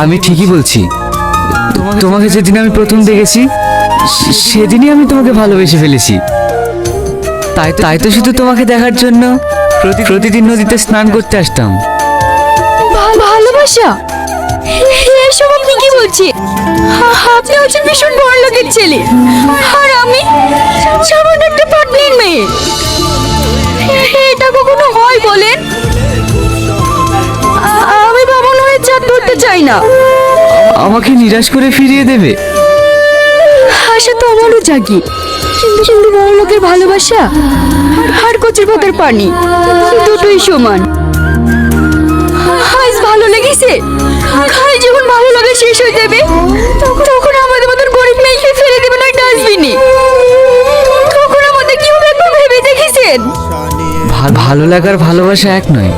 আমি ঠিকই বলছি। তোমাকে যেদিন আমি প্রথম দেখেছি সেদিনই আমি তোমাকে ভালোবেসে ফেলেছি। তাই তো শুধু তোমাকে দেখার জন্য প্রতিদিন নদীতে স্নান করতে আসতাম। ভালোবাসা? এসব আপনি কি বলছেন? আপনি হচ্ছেন ভীষণ বড় লোকের ছেলে, আর আমি সামান্য একটা পাটনির মেয়ে। এটা কখনো হয় বলেন? আমি বামন হয়ে চাঁদ ধরতে চাই না। আমাকে নিরাশ করে ফিরিয়ে দেবে? আশা তো আমারও জাগে, কিন্তু বড় লোকের ভালোবাসা আর কচির পাতার পানি দুটোই সমান। আজ ভালো লেগেছে, কাল যখন ভালো লাগা শেষ হয়ে যাবে তখন আমাদের মতন গরিব মেয়েকে ফেলে দেবেন ওই ডাস্টবিনে। তখন আমাদের কি হবে একবার ভেবে দেখেছেন? ভালো লাগার ভালোবাসা এক নয়।